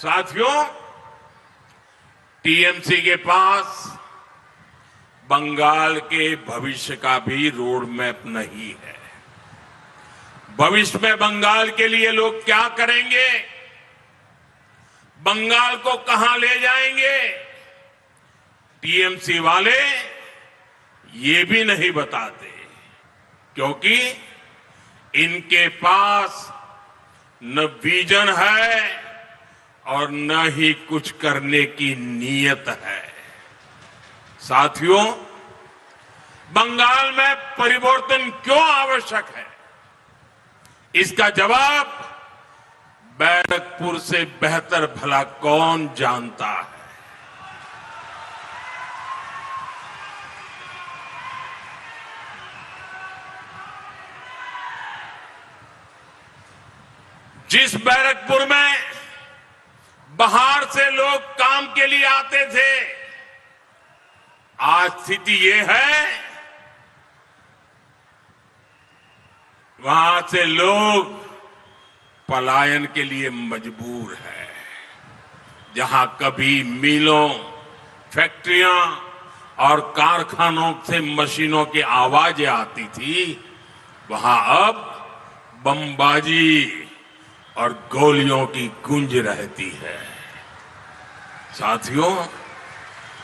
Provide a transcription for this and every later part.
साथियों, टीएमसी के पास बंगाल के भविष्य का भी रोड मैप नहीं है। भविष्य में बंगाल के लिए लोग क्या करेंगे, बंगाल को कहां ले जाएंगे, टीएमसी वाले ये भी नहीं बताते, क्योंकि इनके पास न विजन है और न ही कुछ करने की नीयत है। साथियों, बंगाल में परिवर्तन क्यों आवश्यक है, इसका जवाब बैरकपुर से बेहतर भला कौन जानता है। जिस बैरकपुर में बाहर से लोग काम के लिए आते थे, आज स्थिति ये है वहां से लोग पलायन के लिए मजबूर है। जहां कभी मिलों, फैक्ट्रियां और कारखानों से मशीनों की आवाजें आती थी, वहां अब बमबाजी और गोलियों की गूंज रहती है। साथियों,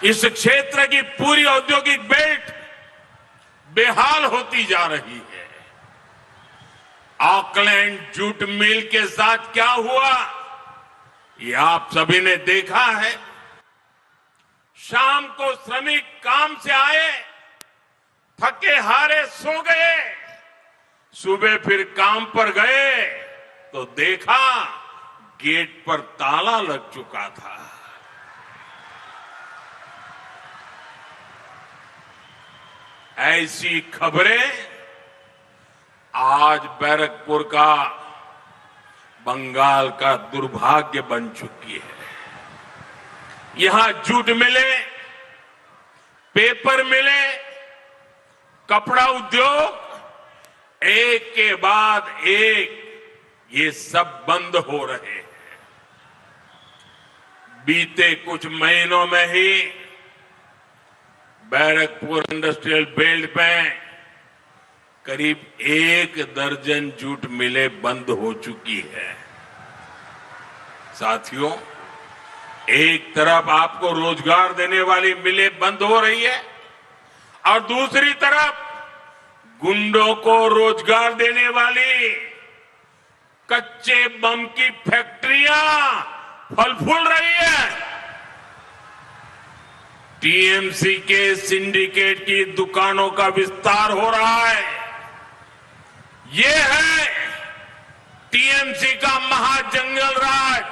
इस क्षेत्र की पूरी औद्योगिक बेल्ट बेहाल होती जा रही है। ऑकलैंड जूट मिल के साथ क्या हुआ, ये आप सभी ने देखा है। शाम को श्रमिक काम से आए, थके हारे सो गए, सुबह फिर काम पर गए तो देखा गेट पर ताला लग चुका था। ऐसी खबरें आज बैरकपुर का, बंगाल का दुर्भाग्य बन चुकी है। यहां जूट मिले, पेपर मिले, कपड़ा उद्योग, एक के बाद एक ये सब बंद हो रहे हैं। बीते कुछ महीनों में ही बैरकपुर इंडस्ट्रियल बेल्ट में करीब 1 दर्जन जूट मिलें बंद हो चुकी है। साथियों, एक तरफ आपको रोजगार देने वाली मिलें बंद हो रही है और दूसरी तरफ गुंडों को रोजगार देने वाली कच्चे बम की फैक्ट्रियां फल फूल रही है। टीएमसी के सिंडिकेट की दुकानों का विस्तार हो रहा है। ये है टीएमसी का महाजंगल राज।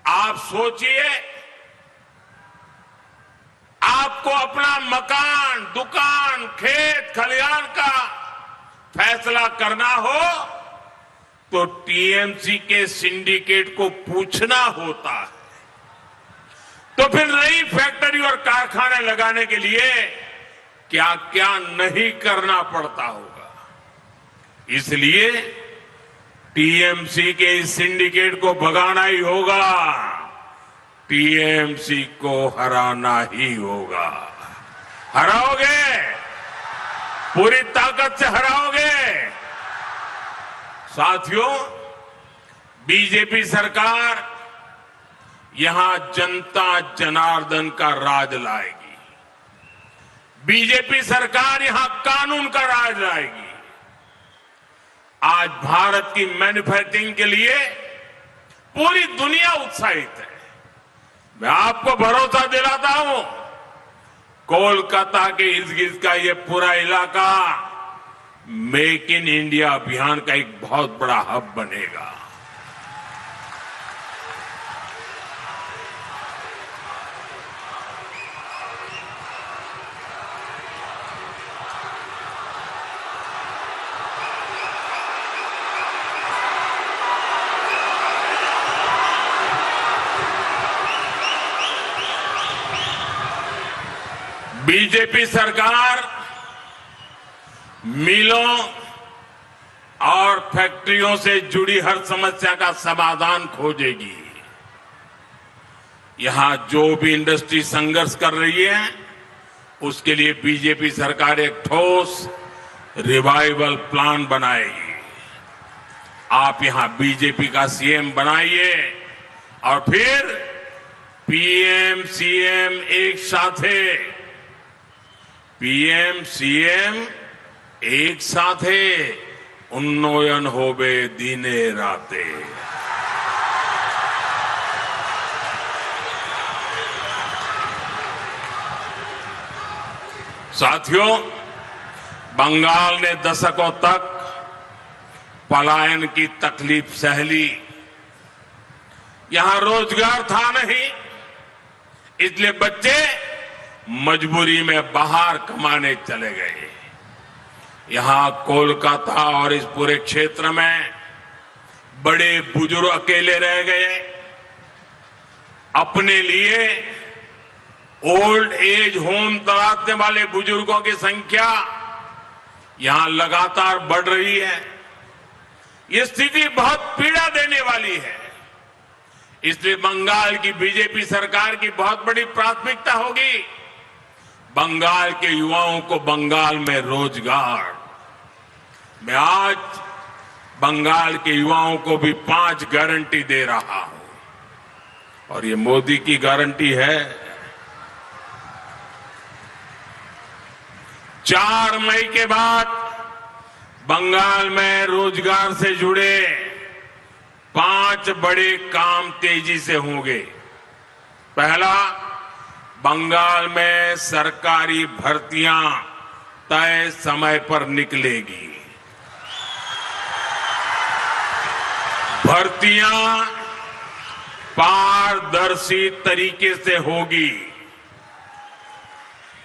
आप सोचिए, आपको अपना मकान, दुकान, खेत खलिहान का फैसला करना हो तो टीएमसी के सिंडिकेट को पूछना होता है। तो फिर नई फैक्ट्री और कारखाने लगाने के लिए क्या क्या नहीं करना पड़ता होगा। इसलिए टीएमसी के इस सिंडिकेट को भगाना ही होगा, टीएमसी को हराना ही होगा। हराओगे, पूरी ताकत से हराओगे। साथियों, बीजेपी सरकार यहां जनता जनार्दन का राज लाएगी। बीजेपी सरकार यहां कानून का राज लाएगी। आज भारत की मैन्युफैक्चरिंग के लिए पूरी दुनिया उत्साहित है। मैं आपको भरोसा दिलाता हूं, कोलकाता के इर्द गिर्द का ये पूरा इलाका मेक इन इंडिया अभियान का एक बहुत बड़ा हब बनेगा। बीजेपी सरकार मिलों और फैक्ट्रियों से जुड़ी हर समस्या का समाधान खोजेगी। यहां जो भी इंडस्ट्री संघर्ष कर रही है उसके लिए बीजेपी सरकार एक ठोस रिवाइवल प्लान बनाएगी। आप यहां बीजेपी का सीएम बनाइए और फिर पीएम सीएम एक साथे, पीएम सीएम एक साथे उन्नयन होबे दिने राते। साथियों, बंगाल ने दशकों तक पलायन की तकलीफ सह ली। यहां रोजगार था नहीं, इसलिए बच्चे मजबूरी में बाहर कमाने चले गए। यहां कोलकाता और इस पूरे क्षेत्र में बड़े बुजुर्ग अकेले रह गए। अपने लिए ओल्ड एज होम तलाशने वाले बुजुर्गों की संख्या यहां लगातार बढ़ रही है। ये स्थिति बहुत पीड़ा देने वाली है। इसलिए बंगाल की बीजेपी सरकार की बहुत बड़ी प्राथमिकता होगी बंगाल के युवाओं को बंगाल में रोजगार। मैं आज बंगाल के युवाओं को भी 5 गारंटी दे रहा हूं और ये मोदी की गारंटी है। 4 मई के बाद बंगाल में रोजगार से जुड़े 5 बड़े काम तेजी से होंगे। पहला, बंगाल में सरकारी भर्तियां तय समय पर निकलेगी। भर्तियां पारदर्शी तरीके से होगी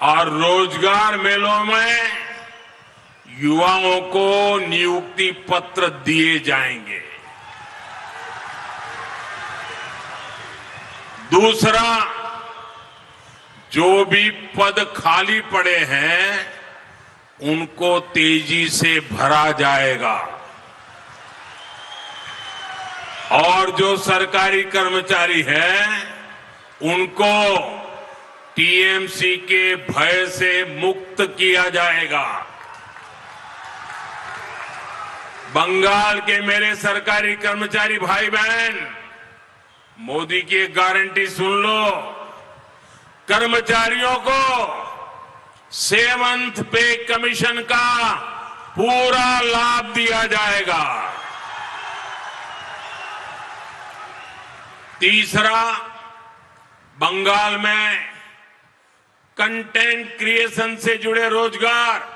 और रोजगार मेलों में युवाओं को नियुक्ति पत्र दिए जाएंगे। दूसरा, जो भी पद खाली पड़े हैं उनको तेजी से भरा जाएगा और जो सरकारी कर्मचारी हैं उनको टीएमसी के भय से मुक्त किया जाएगा। बंगाल के मेरे सरकारी कर्मचारी भाई बहन, मोदी की एक गारंटी सुन लो। कर्मचारियों को 7th पे कमीशन का पूरा लाभ दिया जाएगा। तीसरा, बंगाल में कंटेंट क्रिएशन से जुड़े रोजगार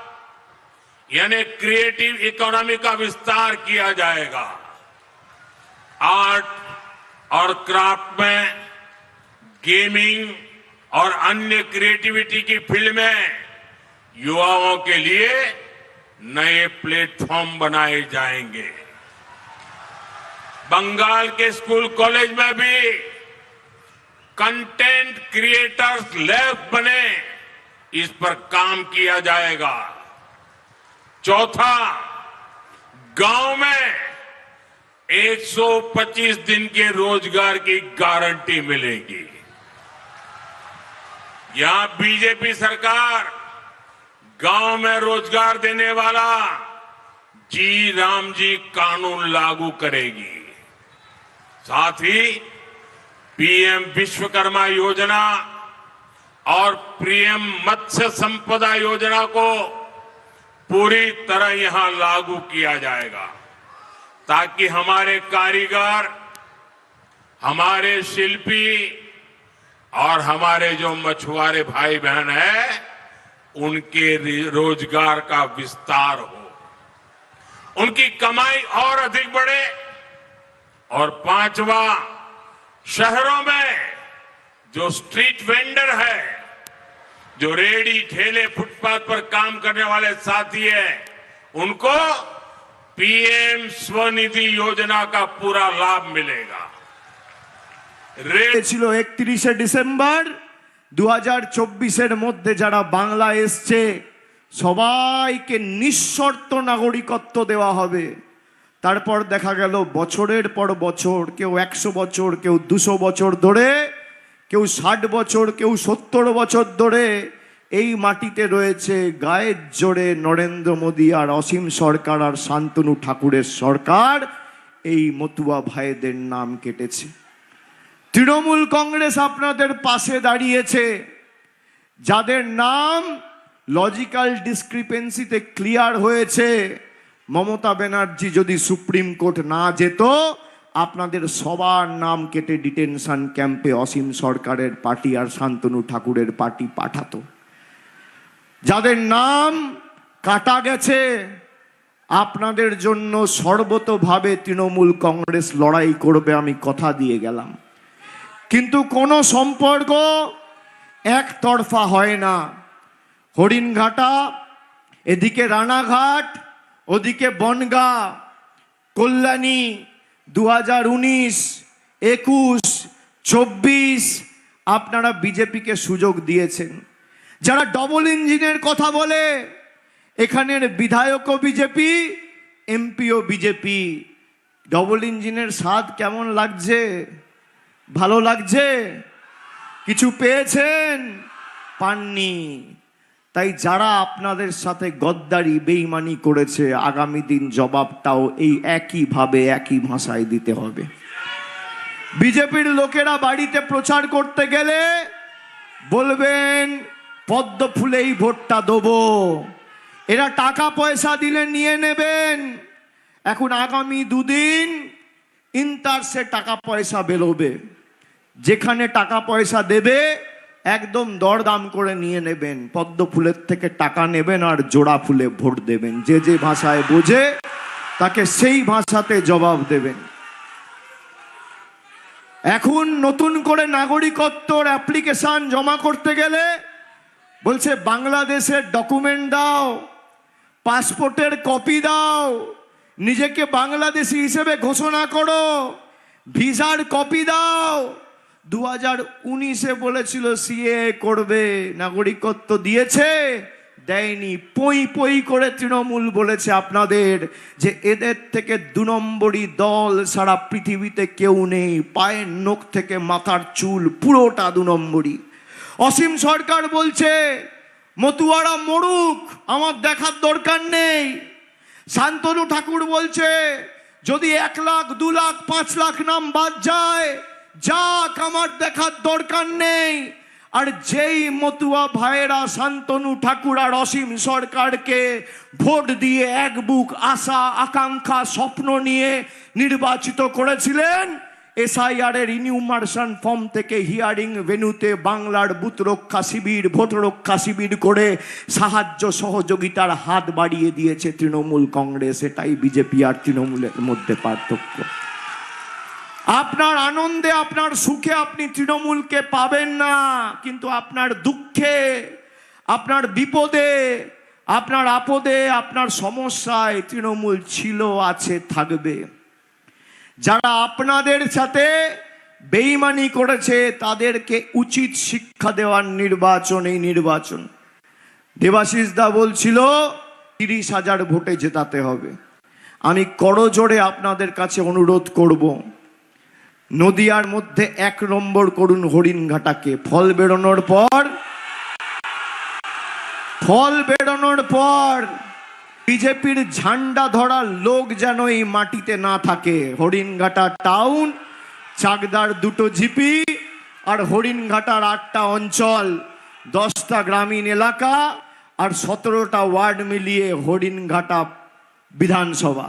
यानी क्रिएटिव इकोनॉमी का विस्तार किया जाएगा। आर्ट और क्राफ्ट में, गेमिंग और अन्य क्रिएटिविटी की फील्ड में युवाओं के लिए नए प्लेटफॉर्म बनाए जाएंगे। बंगाल के स्कूल कॉलेज में भी कंटेंट क्रिएटर्स लैब बने, इस पर काम किया जाएगा। चौथा, गांव में 125 दिन के रोजगार की गारंटी मिलेगी। यहां बीजेपी सरकार गांव में रोजगार देने वाला जी राम जी कानून लागू करेगी। साथ ही पीएम विश्वकर्मा योजना और पीएम मत्स्य संपदा योजना को पूरी तरह यहां लागू किया जाएगा ताकि हमारे कारीगर, हमारे शिल्पी और हमारे जो मछुआरे भाई बहन हैं उनके रोजगार का विस्तार हो, उनकी कमाई और अधिक बढ़े। और पांचवा, शहरों में जो स्ट्रीट वेंडर है, जो रेडी ठेले फुटपाथ पर काम करने वाले साथी हैं, उनको पीएम स्वनिधि योजना का पूरा लाभ मिलेगा। ছিল 31শে ডিসেম্বর 2024 মধ্যে যারা বাংলা এসছে সবাইকে নিঃশর্ত নাগরিকত্ব দেওয়া হবে। তারপর দেখা গেল বছরের পর বছর, কেউ 100 বছর, কেউ 200 বছর ধরে কেউ 60 বছর, কেউ 70 বছর ধরে এই মাটিতে রয়েছে। গায়ের জোরে নরেন্দ্র মোদী আর অসীম সরকার আর শান্তনু ঠাকুরের সরকার এই মতুয়া ভাইদের নাম কেটেছে। তৃণমূল কংগ্রেস আপনাদের পাশে দাঁড়িয়েছে, যাদের নাম লজিক্যাল ডিসক্রিপেন্সিতে ক্লিয়ার হয়েছে। মমতা ব্যানার্জি যদি সুপ্রিম কোর্ট না যেত, আপনাদের সবার নাম কেটে ডিটেনশন ক্যাম্পে অসীম সরকারের পার্টি আর শান্তনু ঠাকুরের পার্টি পাঠাতো। যাদের নাম কাটা গেছে, আপনাদের জন্য সর্বতোভাবে তৃণমূল কংগ্রেস লড়াই করবে, আমি কথা দিয়ে গেলাম। কিন্তু কোনো সম্পর্ক একতরফা হয় না। হরিণঘাটা, এদিকে রানাঘাট, ওদিকে বনগা, কল্যাণী, 2019, 21, 24 আপনারা বিজেপিকে সুযোগ দিয়েছেন। যারা ডবল ইঞ্জিনের কথা বলে, এখানের বিধায়কও বিজেপি, এমপিও বিজেপি। ডবল ইঞ্জিনের স্বাদ কেমন লাগছে? ভালো লাগছে? কিছু পেয়েছেন? পাননি। তাই যারা আপনাদের সাথে গদ্দারি বেইমানি করেছে, আগামী দিন জবাবটাও এই একইভাবে একই ভাষায় দিতে হবে। বিজেপির লোকেরা বাড়িতে প্রচার করতে গেলে বলবেন পদ্ম ফুলেই ভোটটা দেবো। এরা টাকা পয়সা দিলে নিয়ে নেবেন। এখন আগামী 2 দিন ইন্টারসে টাকা পয়সা বেরোবে। যেখানে টাকা পয়সা দেবে একদম দরদাম করে নিয়ে নেবেন। পদ্ম ফুলের থেকে টাকা নেবেন আর জোড়া ফুলে ভোট দেবেন। যে যে ভাষায় বোঝে তাকে সেই ভাষাতে জবাব দেবেন। এখন নতুন করে নাগরিকত্বর অ্যাপ্লিকেশন জমা করতে গেলে বলছে বাংলাদেশের ডকুমেন্ট দাও, পাসপোর্টের কপি দাও, নিজেকে বাংলাদেশি হিসেবে ঘোষণা করো, ভিসার কপি দাও। 2019-এ বলেছিল সিএ করবে, নাগরিকত্ব দিয়েছে? দেয়নি। পই পই করে তৃণমূল বলেছে আপনাদের যে এদের থেকে 2 নম্বরই দল সারা পৃথিবীতে কেউ নেই। পায়ের নখ থেকে মাথার চুল পুরোটা 2 নম্বরই। অসীম সরকার বলছে মতুয়ারা মরুক, আমার দেখার দরকার নেই। শান্তনু ঠাকুর বলছে যদি 1 লাখ, 2 লাখ, 5 লাখ নাম বাদ যায় যাক, আমার দেখার দরকার নেই। আর যেই মতুয়া ভাইয়েরা শান্তনু ঠাকুর আর অসীম সরকারকে ভোট দিয়ে এক বুক আশা, আকাঙ্ক্ষা, স্বপ্ন নিয়ে নির্বাচিত করেছিলেন, এসআইআর এর ইনিউমারেশন ফর্ম থেকে হিয়ারিং ভেন্যুতে বাংলার বুথ রক্ষা শিবির, ভোট রক্ষা শিবির করে সাহায্য সহযোগিতার হাত বাড়িয়ে দিয়েছে তৃণমূল কংগ্রেস। এটাই বিজেপি আর তৃণমূলের মধ্যে পার্থক্য। আপনার আনন্দে, আপনার সুখে আপনি তৃণমূলকে পাবেন না, কিন্তু আপনার দুঃখে, আপনার বিপদে, আপনার আপদে, আপনার সমস্যায় তৃণমূল ছিল, আছে, থাকবে। যারা আপনাদের সাথে বেইমানি করেছে তাদেরকে উচিত শিক্ষা দেওয়ার নির্বাচন এই নির্বাচন। দেবাশিস দা বলছিল 30,000 ভোটে জেতাতে হবে। আমি করজোড়ে আপনাদের কাছে অনুরোধ করব, নদিয়ার মধ্যে 1 নম্বর করুন হরিণঘাটাকে। ফল বেরোনোর পর বিজেপির ঝান্ডা ধরার লোক যেন এই মাটিতে না থাকে। হরিণঘাটা টাউন, চাকদার 2টো জিপি আর হরিণঘাটার 8টা অঞ্চল, 10টা গ্রামীণ এলাকা আর 17টা ওয়ার্ড মিলিয়ে হরিণঘাটা বিধানসভা।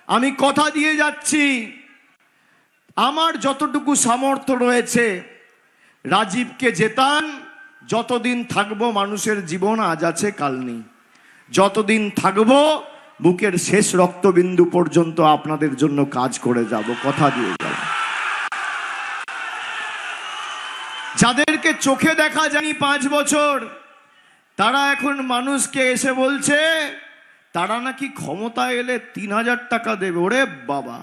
আমি কথা দিয়ে যাচ্ছি, আমার যতটুকু সামর্থ্য রয়েছে রাজীবকে জেতান। যতদিন থাকবো, মানুষের জীবন আজ আছে কাল নেই, যতদিন থাকবো বুকের শেষ রক্তবিন্দু পর্যন্ত আপনাদের জন্য কাজ করে যাব, কথা দিয়ে যাব। যাদেরকে চোখে দেখা যায়নি 5 বছর, তারা এখন মানুষকে এসে বলছে তারা নাকি ক্ষমতায় এলে 3,000 টাকা দেবে। ওরে বাবা,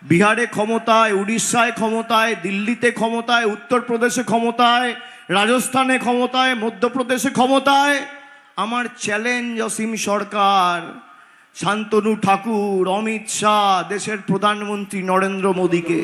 বিহারে ক্ষমতায়, উড়িষ্যায় ক্ষমতায়, দিল্লিতে ক্ষমতায়, উত্তরপ্রদেশে ক্ষমতায়, রাজস্থানে ক্ষমতায়, মধ্যপ্রদেশে ক্ষমতায়। আমার চ্যালেঞ্জ অসীম সরকার, শান্তনু ঠাকুর, অমিত শাহ, দেশের প্রধানমন্ত্রী নরেন্দ্র মোদীকে,